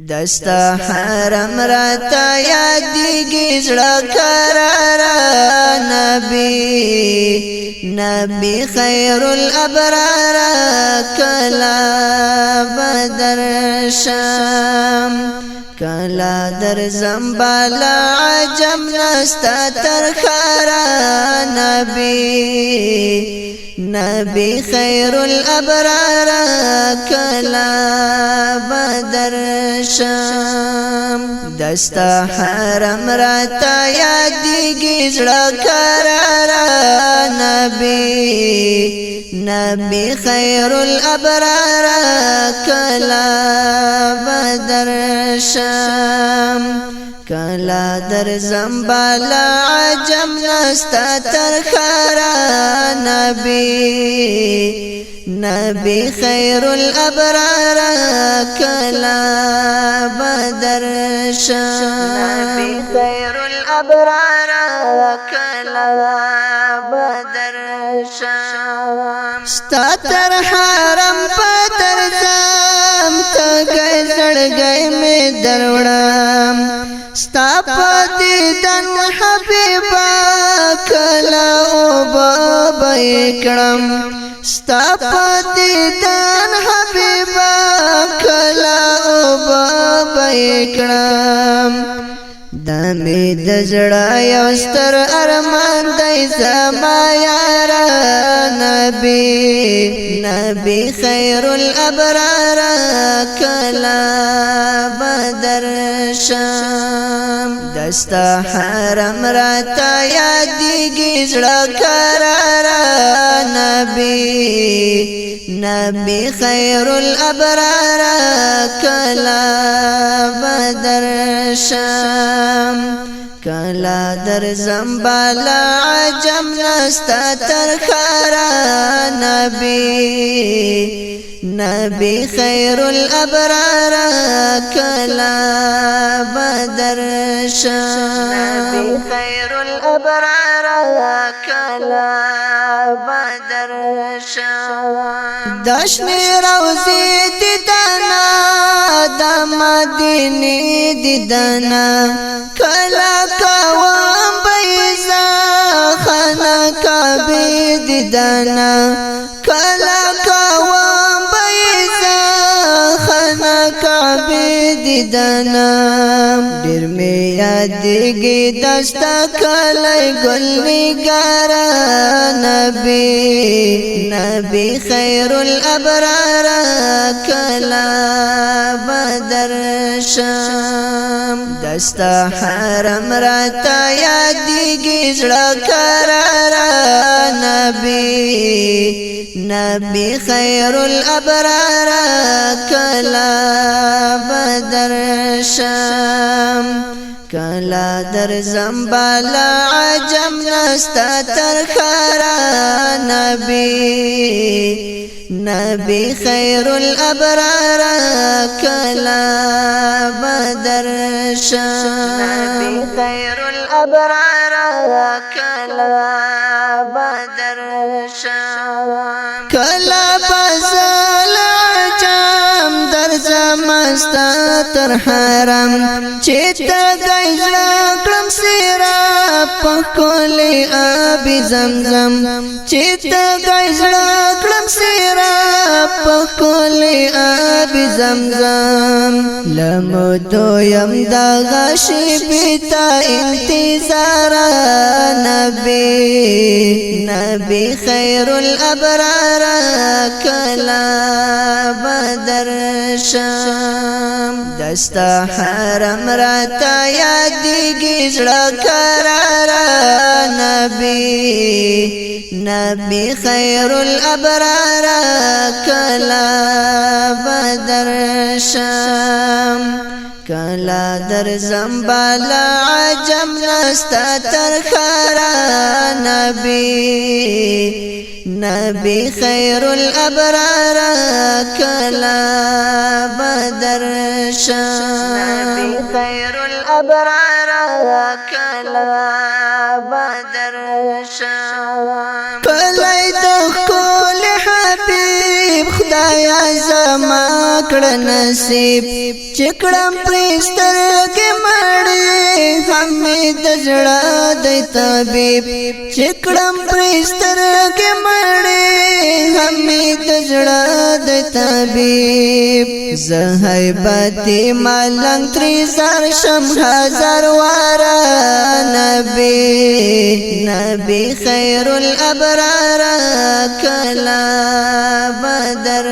دستا حرم راتا یادیږي زړه کرارا نبی خیر الابرار کلا بدر شام کلا در زنبالا عجم نستا ترخارا نبی خیر الابرار کلا بدر شام دستا حرم راتا یادیږي زړه کرارا نبی خیر الابرار کلا بدر شام کلا در زنبالا عجم نستا ترخارا نبی خیر الابرار کلا بدر شام نبی خیر الابرار کلا بدر شام ستا تر حرم پتر زم تگئی زړګی می دروړم ستا پدیدن حبیبا کلا اوبه کړم ستا پدیدن حبیبا کلا اوبه کړم دمې د زړه یو ستر ارمان دی زما یارا نبی خیر الابرار کلا بدر شام دستا حرم راتا یادیږي زړه کرارا نبی خیر الابرار کلا بدر شام کلا در زنبالا عجم نستا ترخارا نبی خیر الابرار کلا بدر شام نبی خیر الابرار کلا بدر شام دشنی روزی دیدانا دا مدینی دیدانا کلا کوام بیزا خانا کعبی دیدانا کلا کوام بیزا خانا کعبی دیدانا ډیر می یادیږي دستا کلی ګل نګارا نبی خیر الابرار کلا بدر شام دستا حرم راتا یادیږي زړه کرارا نبی خیر الابرار کلا بدر شام کلا در زنبالا عجم نستا ترخارا نبی خیر الابرار کلا بدر شام نبی خیر الابرار کلا بدر شام کلا بزل عجم در زمستا تر حرم چیتا گیزلا کرم سیرا پکولی آبی زمزم چیتا گیزلا کرم سیرا پکولی آبی زمزم لمدو یم دا غشی بیتا انتظارا نبی خیر الابرار کلا بدر شام دستا حرم راتا یادیږي زړه کرارا نبی خیر الابرار کلا بدر شام کلا در زنبالا عجم نستا ترخارا نبی خیر الابرار کلا بدر شام نبی خیر الابرار کلا بدر شام کلی د خپل حبیب خدای زما کړه نصیب چکړم پرستر کې مړې حمید زړه د طبيب چکړم پرستر کې مړې حمید زړه د طبيب زهيبتي ملنګ تری زر شم هزار وارا نبی خیر الابرار کلا بدر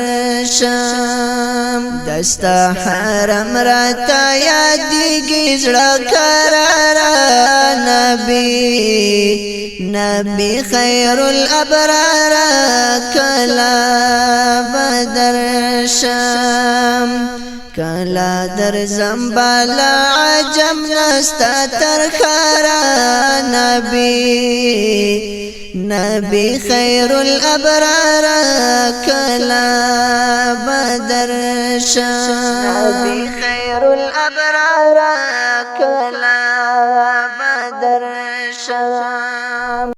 شم دستا حرم راتا یادیږي زړه قرارا نبی خیر الابرار کلا بدر شم کلا در زنبالا عجم نستا تر خارا نبی خیر الابرار کلا بدر شم نبی خیر الابرار کلا بدر شم